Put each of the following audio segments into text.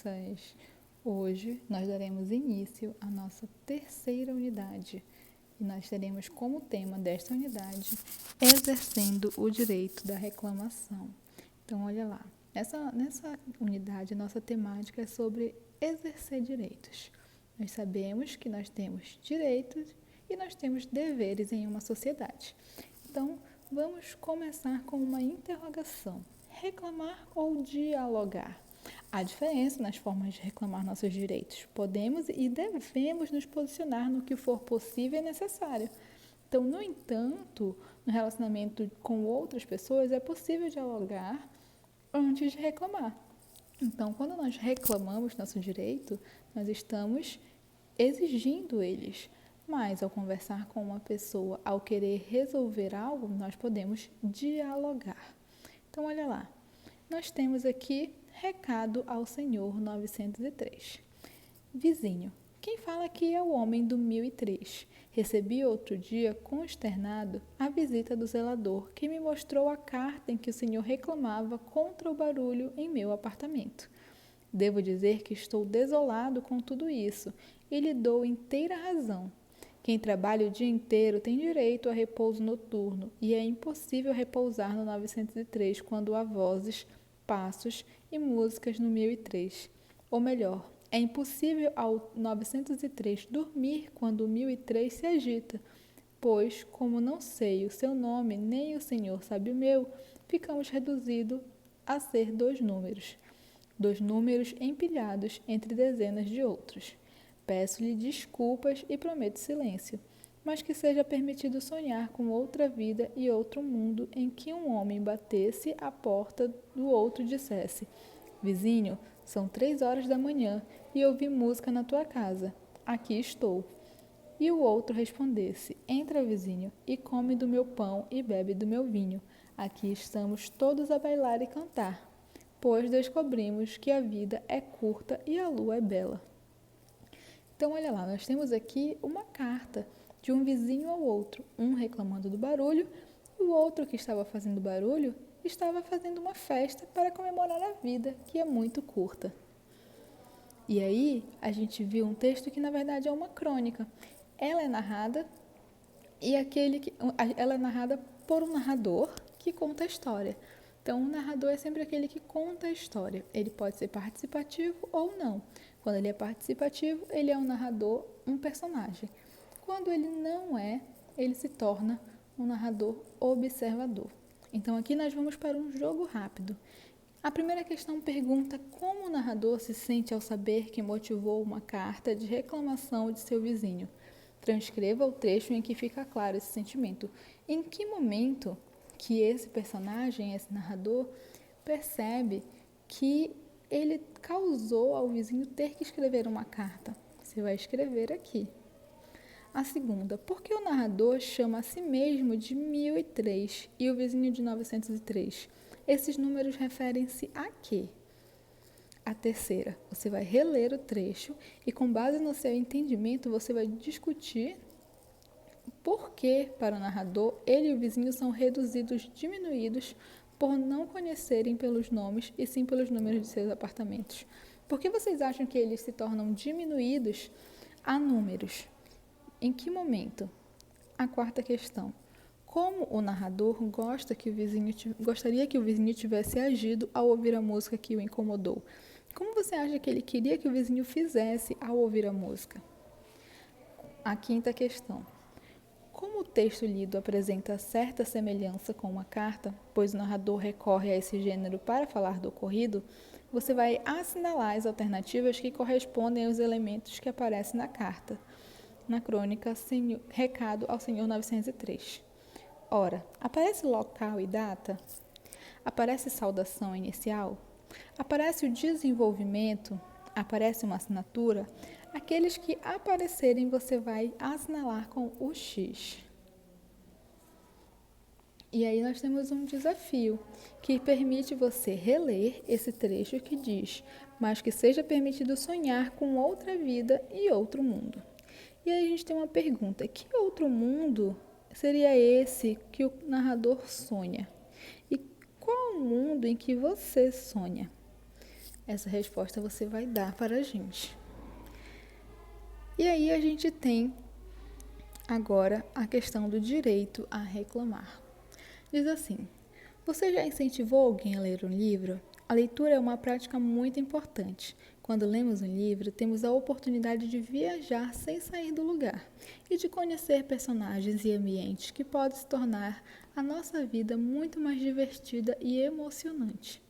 crianças! Hoje nós daremos início à nossa terceira unidade e nós teremos como tema desta unidade exercendo o direito da reclamação. Então, olha lá, nessa unidade, nossa temática é sobre exercer direitos. Nós sabemos que nós temos direitos e nós temos deveres em uma sociedade. Então, vamos começar com uma interrogação. Reclamar ou dialogar? Há diferença nas formas de reclamar nossos direitos. Podemos e devemos nos posicionar no que for possível e necessário. Então, no entanto, no relacionamento com outras pessoas, é possível dialogar antes de reclamar. Então, quando nós reclamamos nosso direito, nós estamos exigindo eles. Mas, ao conversar com uma pessoa, ao querer resolver algo, nós podemos dialogar. Então, olha lá. Nós temos aqui recado ao Senhor 903. Vizinho, quem fala aqui é o homem do 1003. Recebi outro dia, consternado, a visita do zelador, que me mostrou a carta em que o senhor reclamava contra o barulho em meu apartamento. Devo dizer que estou desolado com tudo isso e lhe dou inteira razão. Quem trabalha o dia inteiro tem direito a repouso noturno e é impossível repousar no 903 quando há vozes, passos e músicas no 1003. Ou melhor, é impossível ao 903 dormir quando o 1003 se agita, pois, como não sei o seu nome, nem o senhor sabe o meu, ficamos reduzidos a ser dois números empilhados entre dezenas de outros. Peço-lhe desculpas e prometo silêncio, mas que seja permitido sonhar com outra vida e outro mundo em que um homem batesse à porta do outro e dissesse: vizinho, são 3 horas da manhã e ouvi música na tua casa. Aqui estou. E o outro respondesse: entra, vizinho, e come do meu pão e bebe do meu vinho. Aqui estamos todos a bailar e cantar, pois descobrimos que a vida é curta e a lua é bela. Então, olha lá, nós temos aqui uma carta de um vizinho ao outro, um reclamando do barulho, e o outro que estava fazendo barulho estava fazendo uma festa para comemorar a vida, que é muito curta. E aí, a gente viu um texto que, na verdade, é uma crônica. Ela é narrada ela é narrada por um narrador que conta a história. Então, o narrador é sempre aquele que conta a história. Ele pode ser participativo ou não. Quando ele é participativo, ele é um narrador, um personagem. Quando ele não é, ele se torna um narrador observador. Então, aqui nós vamos para um jogo rápido. A primeira questão pergunta como o narrador se sente ao saber que motivou uma carta de reclamação de seu vizinho. Transcreva o trecho em que fica claro esse sentimento. Em que momento que esse personagem, esse narrador, percebe que ele causou ao vizinho ter que escrever uma carta? Você vai escrever aqui. A segunda, por que o narrador chama a si mesmo de 1003 e o vizinho de 903? Esses números referem-se a quê? A terceira, você vai reler o trecho e, com base no seu entendimento, você vai discutir por que, para o narrador, ele e o vizinho são diminuídos por não conhecerem pelos nomes e sim pelos números de seus apartamentos. Por que vocês acham que eles se tornam diminuídos a números? Em que momento? A quarta questão. Como o narrador gostaria que o vizinho tivesse agido ao ouvir a música que o incomodou? Como você acha que ele queria que o vizinho fizesse ao ouvir a música? A quinta questão. Como o texto lido apresenta certa semelhança com uma carta, pois o narrador recorre a esse gênero para falar do ocorrido, você vai assinalar as alternativas que correspondem aos elementos que aparecem na carta. Na crônica, recado ao senhor 903. Ora, aparece local e data? Aparece saudação inicial? Aparece o desenvolvimento? Aparece uma assinatura? Aqueles que aparecerem você vai assinalar com o X. E aí nós temos um desafio que permite você reler esse trecho que diz: mas que seja permitido sonhar com outra vida e outro mundo. E aí a gente tem uma pergunta: que outro mundo seria esse que o narrador sonha? E qual o mundo em que você sonha? Essa resposta você vai dar para a gente. E aí a gente tem agora a questão do direito a reclamar. Diz assim: você já incentivou alguém a ler um livro? A leitura é uma prática muito importante. Quando lemos um livro, temos a oportunidade de viajar sem sair do lugar e de conhecer personagens e ambientes que podem se tornar a nossa vida muito mais divertida e emocionante.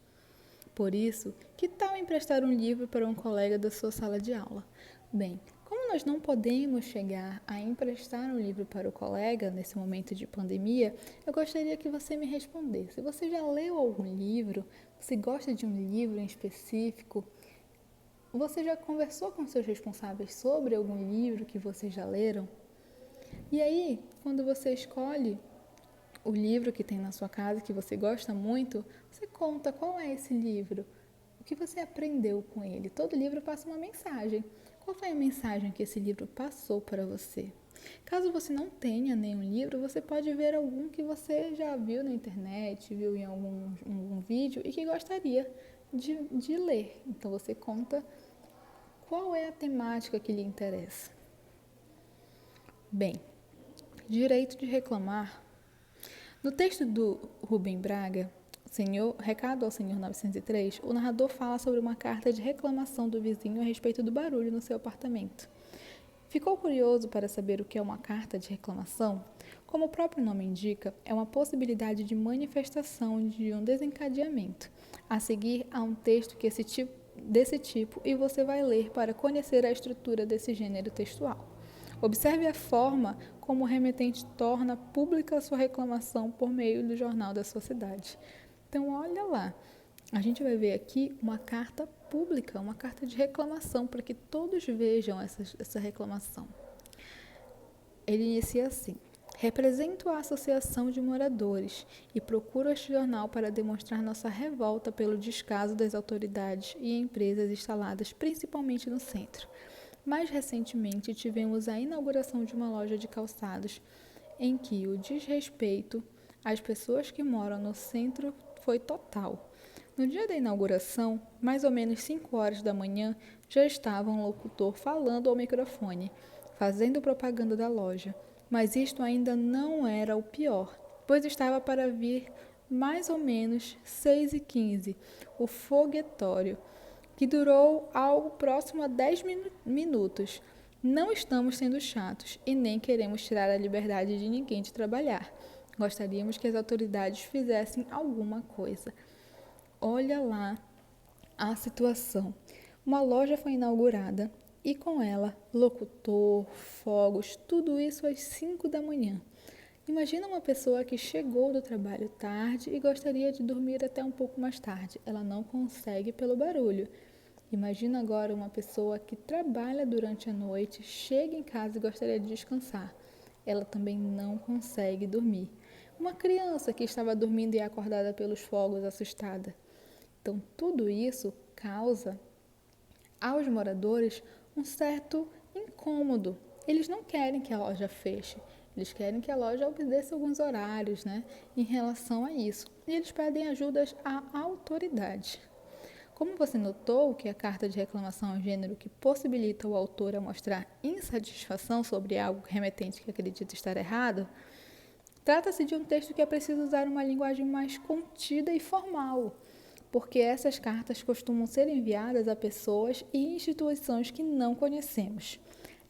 Por isso, que tal emprestar um livro para um colega da sua sala de aula? Bem, como nós não podemos chegar a emprestar um livro para o colega nesse momento de pandemia, eu gostaria que você me respondesse. Você já leu algum livro? Você gosta de um livro em específico? Você já conversou com seus responsáveis sobre algum livro que vocês já leram? E aí, quando você escolhe o livro que tem na sua casa, que você gosta muito, você conta qual é esse livro, o que você aprendeu com ele. Todo livro passa uma mensagem. Qual foi a mensagem que esse livro passou para você? Caso você não tenha nenhum livro, você pode ver algum que você já viu na internet, viu em algum vídeo e que gostaria de ler. Então você conta qual é a temática que lhe interessa. Bem, direito de reclamar. No texto do Rubem Braga, Recado ao Senhor 903, o narrador fala sobre uma carta de reclamação do vizinho a respeito do barulho no seu apartamento. Ficou curioso para saber o que é uma carta de reclamação? Como o próprio nome indica, é uma possibilidade de manifestação de um desencadeamento. A seguir, há um texto desse tipo e você vai ler para conhecer a estrutura desse gênero textual. Observe a forma como o remetente torna pública a sua reclamação por meio do jornal da sua cidade. Então, olha lá, a gente vai ver aqui uma carta pública, uma carta de reclamação, para que todos vejam essa reclamação. Ele inicia assim: represento a Associação de Moradores e procuro este jornal para demonstrar nossa revolta pelo descaso das autoridades e empresas instaladas principalmente no centro. Mais recentemente, tivemos a inauguração de uma loja de calçados em que o desrespeito às pessoas que moram no centro foi total. No dia da inauguração, mais ou menos 5 horas da manhã, já estava um locutor falando ao microfone, fazendo propaganda da loja. Mas isto ainda não era o pior, pois estava para vir mais ou menos 6h15, o foguetório, que durou algo próximo a 10 minutos. Não estamos sendo chatos e nem queremos tirar a liberdade de ninguém de trabalhar. Gostaríamos que as autoridades fizessem alguma coisa. Olha lá a situação. Uma loja foi inaugurada e com ela locutor, fogos, tudo isso às 5 da manhã. Imagina uma pessoa que chegou do trabalho tarde e gostaria de dormir até um pouco mais tarde. Ela não consegue pelo barulho. Imagina agora uma pessoa que trabalha durante a noite, chega em casa e gostaria de descansar. Ela também não consegue dormir. Uma criança que estava dormindo e é acordada pelos fogos, assustada. Então, tudo isso causa aos moradores um certo incômodo. Eles não querem que a loja feche. Eles querem que a loja obedeça alguns horários, em relação a isso. E eles pedem ajudas à autoridade. Como você notou que a carta de reclamação é um gênero que possibilita o autor a mostrar insatisfação sobre algo remetente que acredita estar errado, trata-se de um texto que é preciso usar uma linguagem mais contida e formal, porque essas cartas costumam ser enviadas a pessoas e instituições que não conhecemos.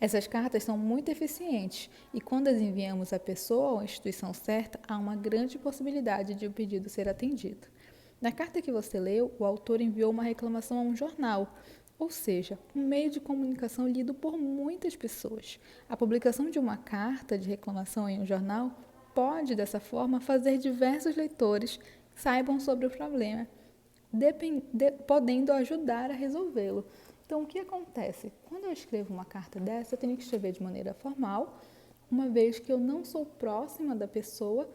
Essas cartas são muito eficientes e quando as enviamos à pessoa ou à instituição certa, há uma grande possibilidade de o pedido ser atendido. Na carta que você leu, o autor enviou uma reclamação a um jornal, ou seja, um meio de comunicação lido por muitas pessoas. A publicação de uma carta de reclamação em um jornal pode, dessa forma, fazer diversos leitores saibam sobre o problema, podendo ajudar a resolvê-lo. Então, o que acontece? Quando eu escrevo uma carta dessa, eu tenho que escrever de maneira formal, uma vez que eu não sou próxima da pessoa,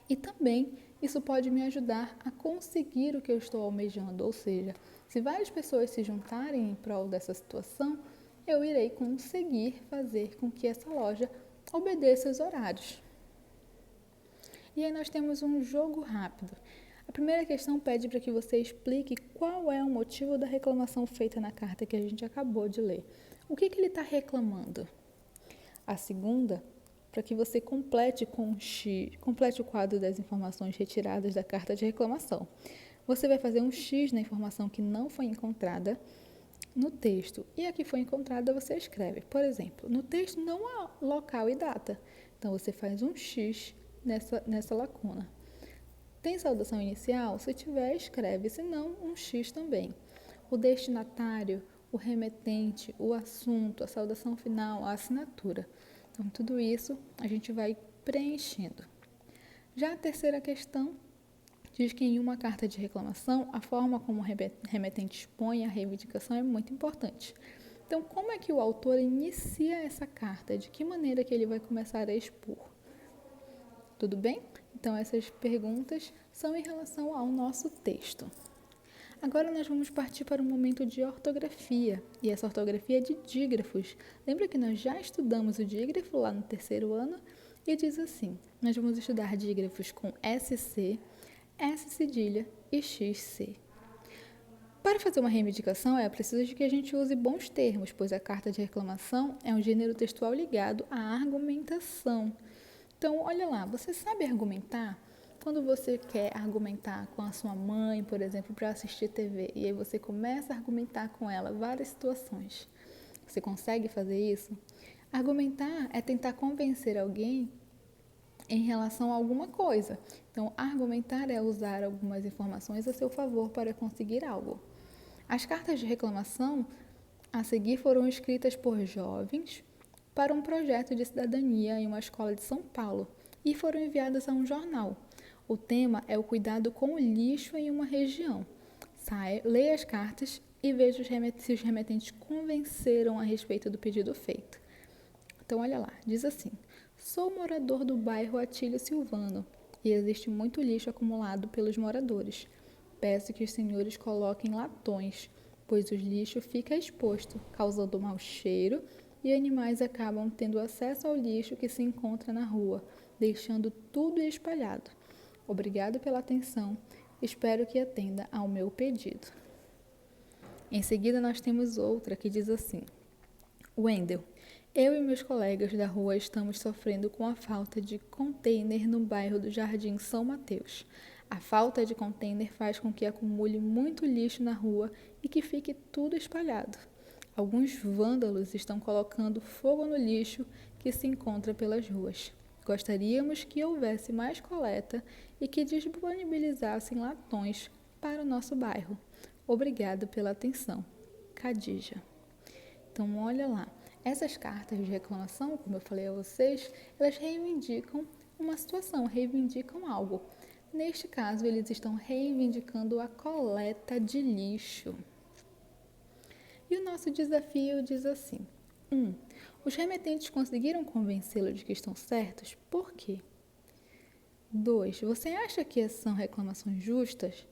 e também isso pode me ajudar a conseguir o que eu estou almejando, ou seja, se várias pessoas se juntarem em prol dessa situação, eu irei conseguir fazer com que essa loja obedeça os horários. E aí nós temos um jogo rápido. A primeira questão pede para que você explique qual é o motivo da reclamação feita na carta que a gente acabou de ler. O que ele está reclamando? A segunda, para que você complete com um X, complete o quadro das informações retiradas da carta de reclamação. Você vai fazer um X na informação que não foi encontrada no texto, e a que foi encontrada você escreve. Por exemplo, no texto não há local e data, então você faz um X nessa lacuna. Tem saudação inicial? Se tiver, escreve, se não, um X também. O destinatário, o remetente, o assunto, a saudação final, a assinatura. Então, tudo isso a gente vai preenchendo. Já a terceira questão diz que em uma carta de reclamação, a forma como o remetente expõe a reivindicação é muito importante. Então, como é que o autor inicia essa carta? De que maneira que ele vai começar a expor? Tudo bem? Então, essas perguntas são em relação ao nosso texto. Agora nós vamos partir para um momento de ortografia, e essa ortografia é de dígrafos. Lembra que nós já estudamos o dígrafo lá no terceiro ano? E diz assim, nós vamos estudar dígrafos com SC, S cedilha e XC. Para fazer uma reivindicação, é preciso de que a gente use bons termos, pois a carta de reclamação é um gênero textual ligado à argumentação. Então, olha lá, você sabe argumentar? Quando você quer argumentar com a sua mãe, por exemplo, para assistir TV, e aí você começa a argumentar com ela várias situações. Você consegue fazer isso? Argumentar é tentar convencer alguém em relação a alguma coisa. Então, argumentar é usar algumas informações a seu favor para conseguir algo. As cartas de reclamação a seguir foram escritas por jovens para um projeto de cidadania em uma escola de São Paulo e foram enviadas a um jornal. O tema é o cuidado com o lixo em uma região. Leia as cartas e veja se os remetentes convenceram a respeito do pedido feito. Então, olha lá, diz assim: sou morador do bairro Atílio Silvano e existe muito lixo acumulado pelos moradores. Peço que os senhores coloquem latões, pois o lixo fica exposto, causando mau cheiro e animais acabam tendo acesso ao lixo que se encontra na rua, deixando tudo espalhado. Obrigado pela atenção. Espero que atenda ao meu pedido. Em seguida, nós temos outra que diz assim: Wendel, eu e meus colegas da rua estamos sofrendo com a falta de container no bairro do Jardim São Mateus. A falta de container faz com que acumule muito lixo na rua e que fique tudo espalhado. Alguns vândalos estão colocando fogo no lixo que se encontra pelas ruas. Gostaríamos que houvesse mais coleta e que disponibilizassem latões para o nosso bairro. Obrigado pela atenção. Khadija. Então, olha lá. Essas cartas de reclamação, como eu falei a vocês, elas reivindicam uma situação, reivindicam algo. Neste caso, eles estão reivindicando a coleta de lixo. E o nosso desafio diz assim: 1. Os remetentes conseguiram convencê-lo de que estão certos? Por quê? 2. Você acha que são reclamações justas?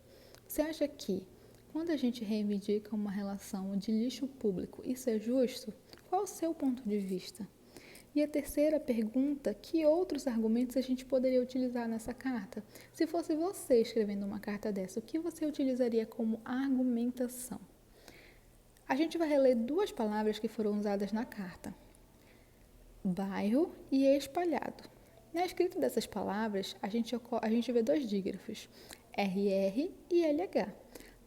Você acha que, quando a gente reivindica uma relação de lixo público, isso é justo? Qual o seu ponto de vista? E a terceira pergunta: que outros argumentos a gente poderia utilizar nessa carta? Se fosse você escrevendo uma carta dessa, o que você utilizaria como argumentação? A gente vai reler duas palavras que foram usadas na carta: bairro e espalhado. Na escrita dessas palavras, a gente vê dois dígrafos, RR e LH.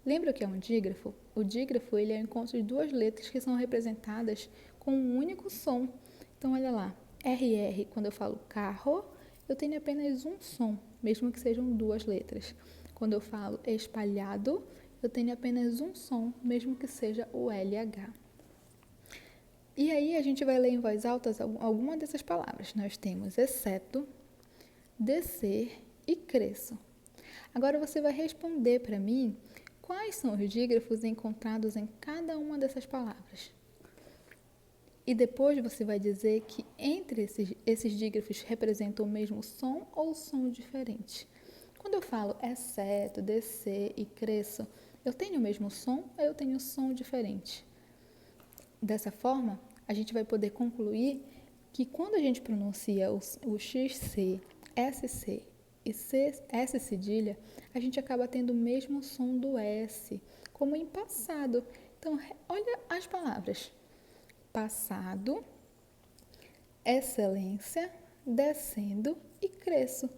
Lembra o que é um dígrafo? O dígrafo ele é o encontro de duas letras que são representadas com um único som. Então, olha lá, RR, quando eu falo carro, eu tenho apenas um som, mesmo que sejam duas letras. Quando eu falo espalhado, eu tenho apenas um som, mesmo que seja o LH. E aí a gente vai ler em voz alta alguma dessas palavras. Nós temos exceto, descer e cresço. Agora você vai responder para mim quais são os dígrafos encontrados em cada uma dessas palavras. E depois você vai dizer que entre esses dígrafos representam o mesmo som ou som diferente. Quando eu falo exceto, descer e cresço, eu tenho o mesmo som ou eu tenho som diferente? Dessa forma, a gente vai poder concluir que quando a gente pronuncia o XC, SC e S cedilha, a gente acaba tendo o mesmo som do S, como em passado. Então, olha as palavras: passado, excelência, descendo e cresço.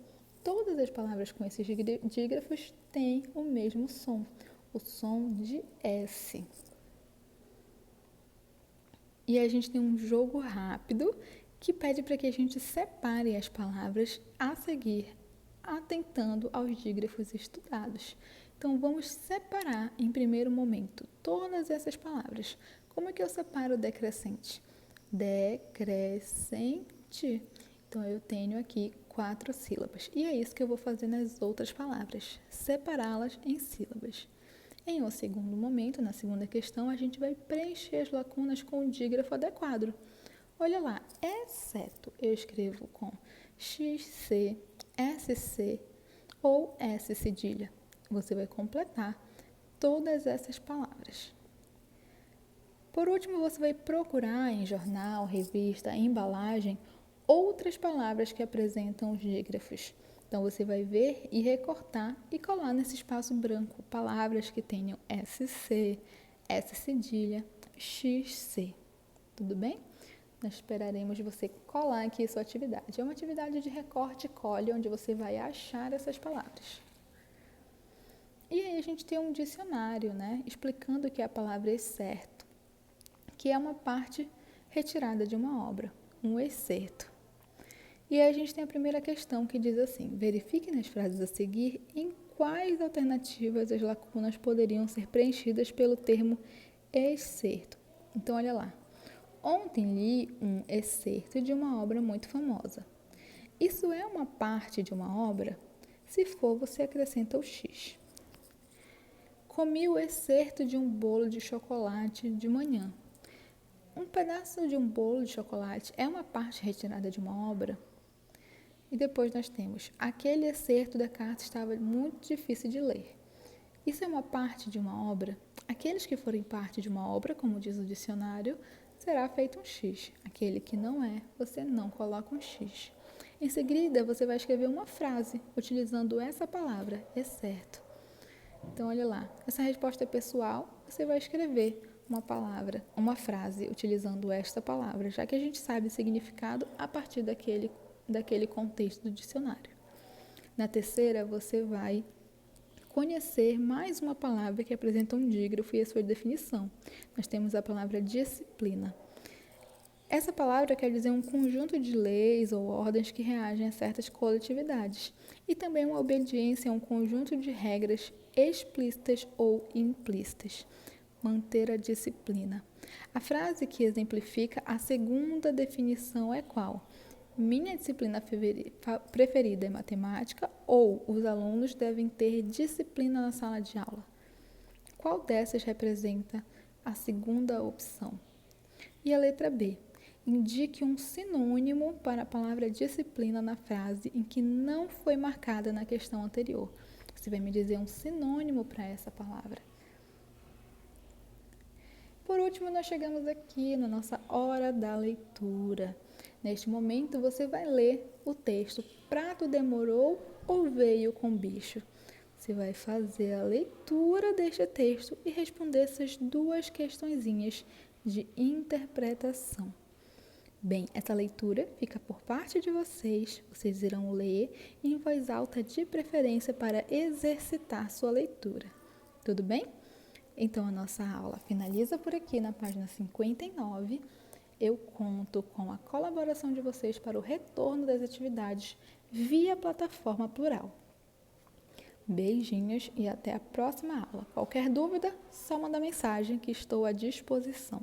Todas as palavras com esses dígrafos têm o mesmo som, o som de S. E a gente tem um jogo rápido que pede para que a gente separe as palavras a seguir, atentando aos dígrafos estudados. Então, vamos separar em primeiro momento todas essas palavras. Como é que eu separo o decrescente? Decrescente. Então, eu tenho aqui 4 sílabas. E é isso que eu vou fazer nas outras palavras, separá-las em sílabas. Em um segundo momento, na segunda questão, a gente vai preencher as lacunas com o dígrafo adequado. Olha lá, exceto, eu escrevo com XC, SC ou S cedilha. Você vai completar todas essas palavras. Por último, você vai procurar em jornal, revista, embalagem, outras palavras que apresentam os dígrafos. Então, você vai ver e recortar e colar nesse espaço branco palavras que tenham SC, S cedilha, XC. Tudo bem? Nós esperaremos você colar aqui a sua atividade. É uma atividade de recorte e cole, onde você vai achar essas palavras. E aí a gente tem um dicionário, né? Explicando o que é a palavra excerto, que é uma parte retirada de uma obra, um excerto. E aí a gente tem a primeira questão que diz assim: verifique nas frases a seguir em quais alternativas as lacunas poderiam ser preenchidas pelo termo excerto. Então, olha lá. Ontem li um excerto de uma obra muito famosa. Isso é uma parte de uma obra? Se for, você acrescenta o X. Comi o excerto de um bolo de chocolate de manhã. Um pedaço de um bolo de chocolate é uma parte retirada de uma obra? E depois nós temos: aquele excerto da carta estava muito difícil de ler. Isso é uma parte de uma obra? Aqueles que forem parte de uma obra, como diz o dicionário, será feito um X. Aquele que não é, você não coloca um X. Em seguida, você vai escrever uma frase utilizando essa palavra, excerto. Então, olha lá. Essa resposta é pessoal, você vai escrever uma frase utilizando esta palavra, já que a gente sabe o significado a partir daquele contexto do dicionário. Na terceira, você vai conhecer mais uma palavra que apresenta um dígrafo e a sua definição. Nós temos a palavra disciplina. Essa palavra quer dizer um conjunto de leis ou ordens que reagem a certas coletividades, e também uma obediência a um conjunto de regras explícitas ou implícitas. Manter a disciplina. A frase que exemplifica a segunda definição é qual? Minha disciplina preferida é matemática, ou os alunos devem ter disciplina na sala de aula. Qual dessas representa a segunda opção? E a letra B. Indique um sinônimo para a palavra disciplina na frase em que não foi marcada na questão anterior. Você vai me dizer um sinônimo para essa palavra. Por último, nós chegamos aqui na nossa hora da leitura. Neste momento, você vai ler o texto Prato demorou ou veio com bicho? Você vai fazer a leitura deste texto e responder essas 2 questõezinhas de interpretação. Bem, essa leitura fica por parte de vocês. Vocês irão ler em voz alta, de preferência para exercitar sua leitura. Tudo bem? Então, a nossa aula finaliza por aqui na página 59. Eu conto com a colaboração de vocês para o retorno das atividades via plataforma Plural. Beijinhos e até a próxima aula. Qualquer dúvida, só manda mensagem que estou à disposição.